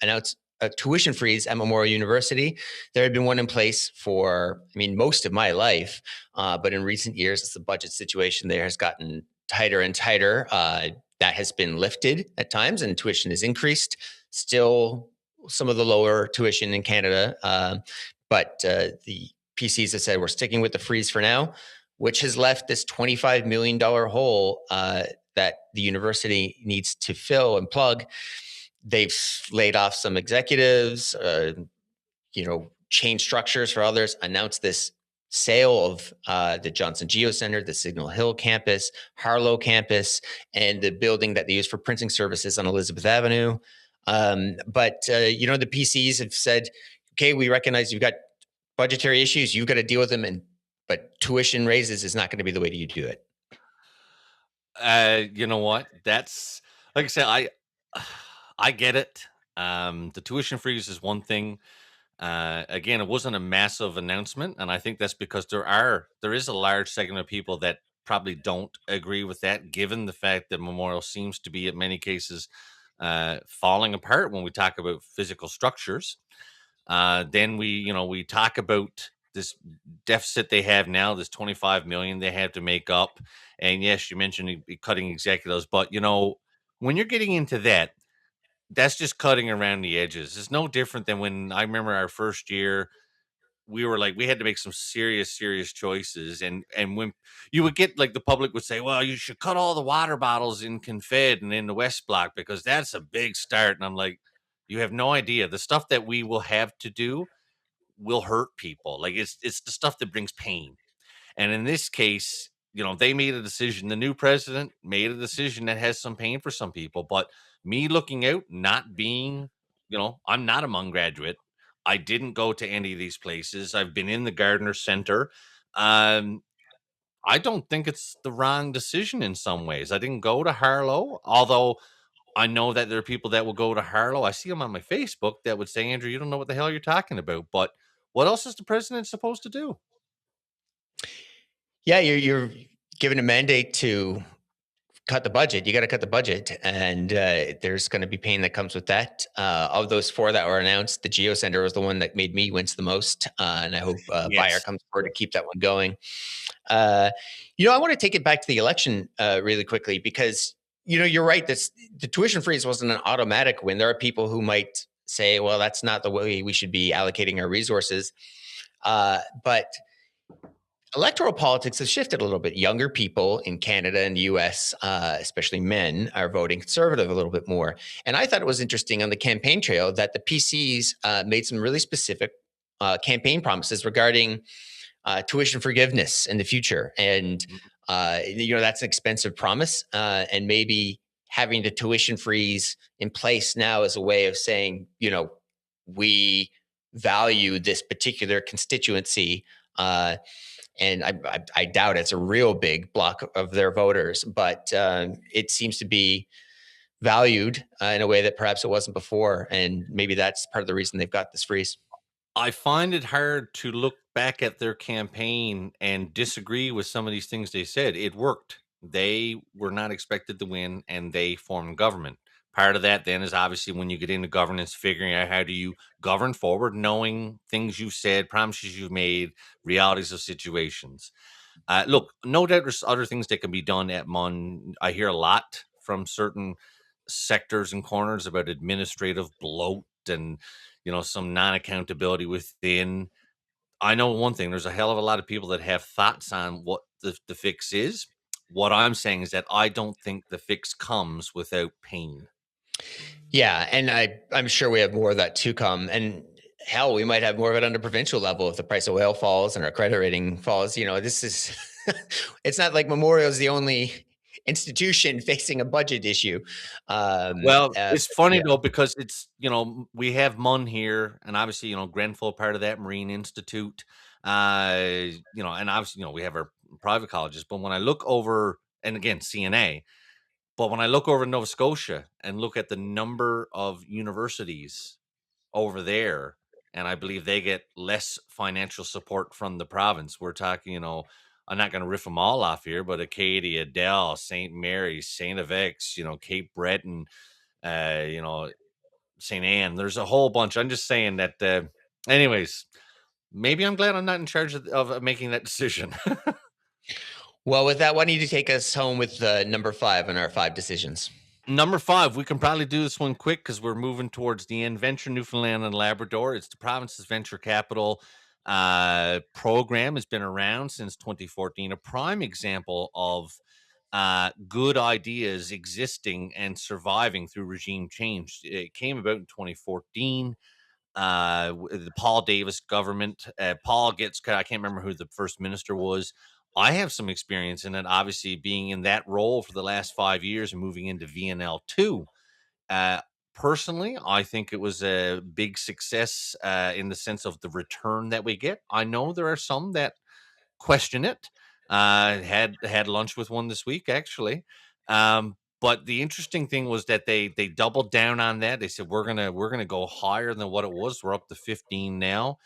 announce a tuition freeze at Memorial University. There had been one in place for, I mean, most of my life, but in recent years, as the budget situation there has gotten tighter and tighter, that has been lifted at times, and tuition has increased. Still some of the lower tuition in Canada. But the PCs have said we're sticking with the freeze for now, which has left this $25 million hole that the university needs to fill and plug. They've laid off some executives, changed structures for others, announced this sale of the Johnson Geo Center, the Signal Hill campus, Harlow campus, and the building that they use for printing services on Elizabeth Avenue. But the PCs have said, okay, we recognize you've got budgetary issues, you've got to deal with them, but tuition raises is not going to be the way you do it. You know what? That's like I said, I get it. The tuition freeze is one thing. Again, it wasn't a massive announcement, and I think that's because there is a large segment of people that probably don't agree with that, given the fact that Memorial seems to be, in many cases, falling apart when we talk about physical structures. Then we talk about this deficit they have now, this 25 million they have to make up. And yes, you mentioned cutting executives, but when you're getting into that, that's just cutting around the edges. It's no different than when I remember our first year, we were like, we had to make some serious choices. And when you would get like the public would say, well, you should cut all the water bottles in Confed and in the West Block because that's a big start. And I'm like, you have no idea. The stuff that we will have to do will hurt people. Like it's the stuff that brings pain. And in this case, they made a decision. The new president made a decision that has some pain for some people. But me looking out, not being, I'm not a Hmong graduate. I didn't go to any of these places. I've been in the Gardner Center. Um, I don't think it's the wrong decision in some ways. I didn't go to Harlow, although I know that there are people that will go to Harlow. I see them on my Facebook that would say, Andrew, you don't know what the hell you're talking about. But what else is the president supposed to do? Yeah, you're given a mandate to cut the budget. You got to cut the budget, and there's going to be pain that comes with that. Of those 4 that were announced, the Geo Center was the one that made me wince the most, and I hope Buyer Yes. comes forward to keep that one going. I want to take it back to the election really quickly because you're right. The tuition freeze wasn't an automatic win. There are people who might say, "Well, that's not the way we should be allocating our resources," but electoral politics has shifted a little bit. Younger people in Canada and the US, especially men, are voting conservative a little bit more. And I thought it was interesting on the campaign trail that the PCs made some really specific campaign promises regarding tuition forgiveness in the future. And, that's an expensive promise. And maybe having the tuition freeze in place now is a way of saying, we value this particular constituency. And I doubt it's a real big block of their voters, but it seems to be valued in a way that perhaps it wasn't before. And maybe that's part of the reason they've got this freeze. I find it hard to look back at their campaign and disagree with some of these things they said. It worked. They were not expected to win and they formed government. Part of that then is obviously when you get into governance, figuring out how do you govern forward, knowing things you've said, promises you've made, realities of situations. Look, no doubt there's other things that can be done at MUN. I hear a lot from certain sectors and corners about administrative bloat and some non-accountability within. I know one thing, there's a hell of a lot of people that have thoughts on what the fix is. What I'm saying is that I don't think the fix comes without pain. Yeah, and I'm sure we have more of that to come. And hell, we might have more of it on the provincial level if the price of oil falls and our credit rating falls. This is it's not like Memorial is the only institution facing a budget issue. Well, it's funny Yeah. though because it's we have MUN here, and obviously Grenfell part of that Marine Institute, and obviously we have our private colleges. But when I look over and again, CNA. But when I look over in Nova Scotia and look at the number of universities over there, and I believe they get less financial support from the province. We're talking, I'm not going to riff them all off here, but Acadia, Dell, St. Mary's, St. FX, Cape Breton, uh, you know, St. Anne. There's a whole bunch. I'm just saying that, anyways, maybe I'm glad I'm not in charge of making that decision. Well, with that, why don't you take us home with number 5 on our 5 decisions? Number 5, we can probably do this one quick because we're moving towards the end. Venture Newfoundland and Labrador. It's the province's venture capital program. Has been around since 2014. A prime example of good ideas existing and surviving through regime change. It came about in 2014. The Paul Davis government. Paul gets, I can't remember who the first minister was. I have some experience in it, obviously being in that role for the last 5 years and moving into VNL2. Uh, Personally, I think it was a big success in the sense of the return that we get. I know there are some that question it. Had lunch with one this week, actually. But the interesting thing was that they doubled down on that. They said we're gonna go higher than what it was. We're up to 15 now.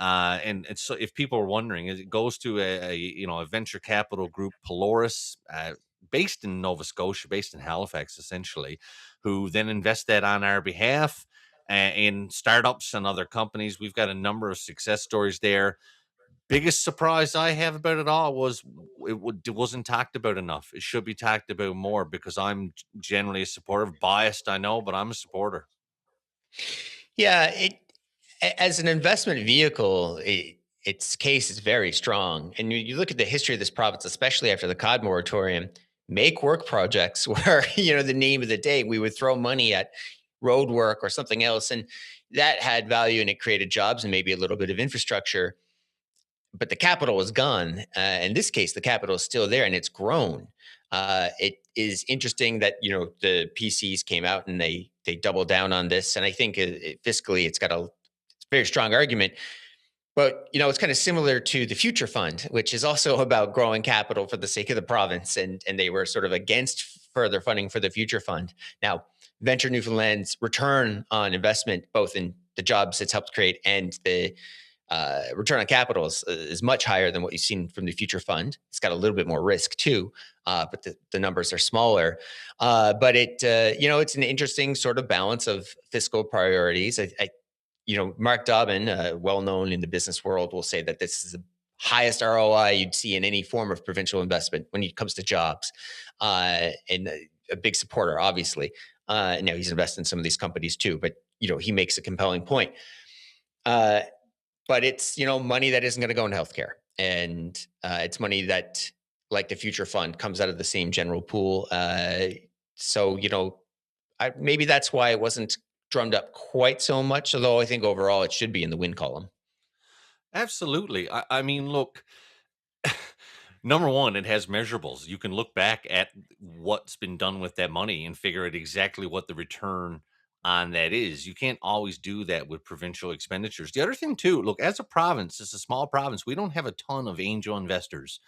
And so if people are wondering, it goes to a venture capital group, Polaris, based in Nova Scotia, based in Halifax, essentially, who then invest that on our behalf in startups and other companies. We've got a number of success stories there. Biggest surprise I have about it all was it wasn't talked about enough. It should be talked about more because I'm generally a supporter, biased, I know, but I'm a supporter. Yeah, as an investment vehicle, its case is very strong. And you look at the history of this province, especially after the COD moratorium, make work projects were, the name of the day. We would throw money at road work or something else, and that had value and it created jobs and maybe a little bit of infrastructure. But the capital was gone. In this case, the capital is still there and it's grown. It is interesting that the PCs came out and they doubled down on this, and I think fiscally it's got a very strong argument. But it's kind of similar to the Future Fund, which is also about growing capital for the sake of the province, and they were sort of against further funding for the Future Fund. Now, Venture Newfoundland's return on investment, both in the jobs it's helped create and the return on capital is much higher than what you've seen from the Future Fund. It's got a little bit more risk too, but the numbers are smaller. But it's an interesting sort of balance of fiscal priorities. Mark Dobbin, well known in the business world, will say that this is the highest ROI you'd see in any form of provincial investment when it comes to jobs, and a big supporter, obviously. Now he's invested in some of these companies too, but he makes a compelling point. But it's money that isn't going to go into healthcare, and it's money that, like the Future Fund, comes out of the same general pool. So maybe that's why it wasn't drummed up quite so much. Although I think overall it should be in the win column. Absolutely. I mean, look, number one, it has measurables. You can look back at what's been done with that money and figure out exactly what the return on that is. You can't always do that with provincial expenditures. The other thing too, look, as a province, it's a small province. We don't have a ton of angel investors.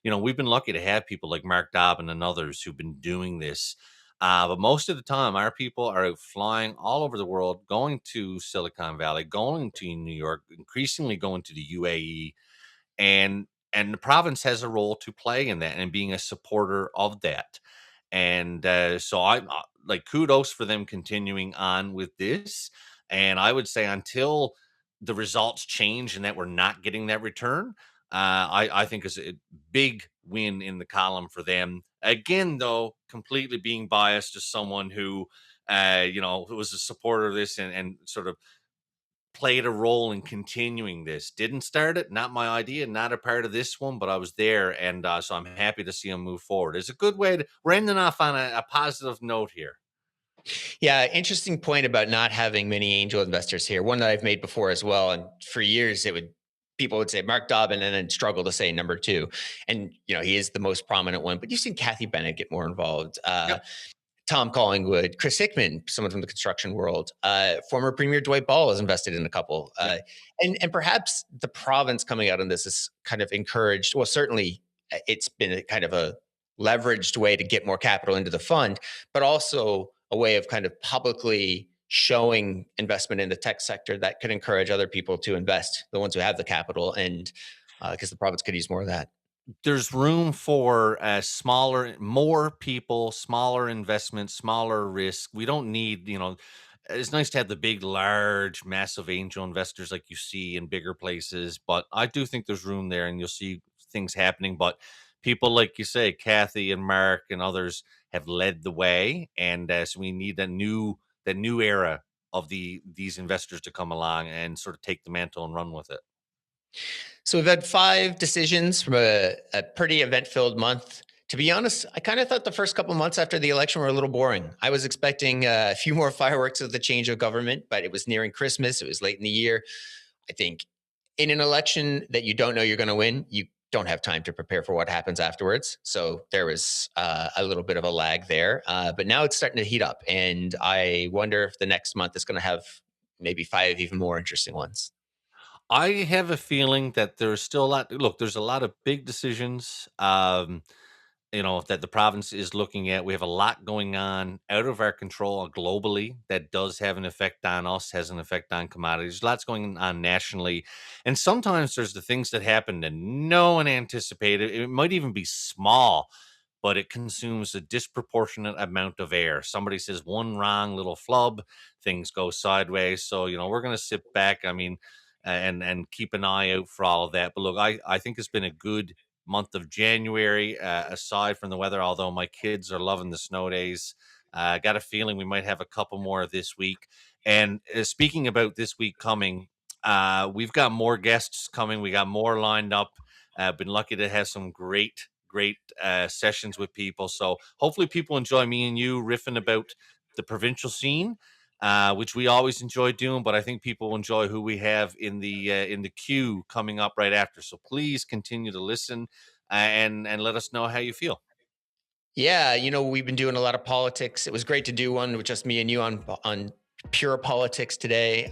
We've been lucky to have people like Mark Dobbin and others who've been doing this. But most of the time, our people are out flying all over the world, going to Silicon Valley, going to New York, increasingly going to the UAE, and the province has a role to play in that and being a supporter of that. And so I'm like, kudos for them continuing on with this. And I would say until the results change and that we're not getting that return, I think is a big win in the column for them. Again, though, completely being biased as someone who, who was a supporter of this and sort of played a role in continuing this. Didn't start it, not my idea, not a part of this one, but I was there, and so I'm happy to see them move forward. It's a good way to. We're ending off on a positive note here. Yeah, interesting point about not having many angel investors here. One that I've made before as well, and for years people would say Mark Dobbin and then struggle to say number 2. And he is the most prominent one, but you've seen Kathy Bennett get more involved. Yep. Tom Collingwood, Chris Hickman, someone from the construction world, former Premier Dwight Ball has invested in a couple. And perhaps the province coming out on this is kind of encouraged. Well, certainly it's been a kind of a leveraged way to get more capital into the fund, but also a way of kind of publicly showing investment in the tech sector that could encourage other people to invest, the ones who have the capital, and because the province could use more of that. There's room for more people, smaller investments, smaller risk. We don't need, it's nice to have the big, large, massive angel investors like you see in bigger places, but I do think there's room there, and you'll see things happening. But people like you say, Kathy and Mark and others have led the way, and so we need that new era of these investors to come along and sort of take the mantle and run with it. So we've had 5 decisions from a pretty event-filled month. To be honest, I kind of thought the first couple of months after the election were a little boring. I was expecting a few more fireworks with the change of government, but it was nearing Christmas. It was late in the year. I think in an election that you don't know you're going to win, you don't have time to prepare for what happens afterwards. So there was a little bit of a lag there. But now it's starting to heat up. And I wonder if the next month is going to have maybe 5 even more interesting ones. I have a feeling that there's still a lot. Look, there's a lot of big decisions, that the province is looking at. We have a lot going on out of our control globally that does have an effect on us, has an effect on commodities. Lots going on nationally. And sometimes there's the things that happen that no one anticipated. It might even be small, but it consumes a disproportionate amount of air. Somebody says one wrong little flub, things go sideways. So, we're going to sit back. I mean, and keep an eye out for all of that. But look, I think it's been a good month of January, aside from the weather, although my kids are loving the snow days. I got a feeling we might have a couple more this week. And speaking about this week coming, we've got more guests coming. We got more lined up. Been lucky to have some great sessions with people. So hopefully people enjoy me and you riffing about the provincial scene, which we always enjoy doing. But I think people will enjoy who we have in the queue coming up right after. So please continue to listen and let us know how you feel. Yeah, we've been doing a lot of politics. It was great to do one with just me and you on pure politics today.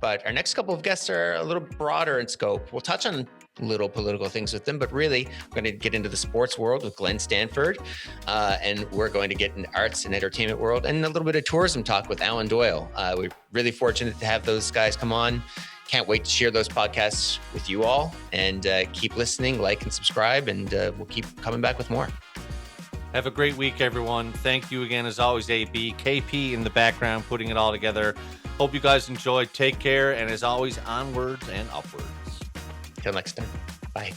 But our next couple of guests are a little broader in scope. We'll touch on little political things with them, but really we're going to get into the sports world with Glenn Stanford, and we're going to get in arts and entertainment world and a little bit of tourism talk with Alan Doyle. We're really fortunate to have those guys come on. Can't wait to share those podcasts with you all, and keep listening, like and subscribe, and we'll keep coming back with more. Have a great week, everyone. Thank you again, as always, AB, KP in the background, putting it all together. Hope you guys enjoyed. Take care. And as always, onwards and upwards. Till next time. Bye.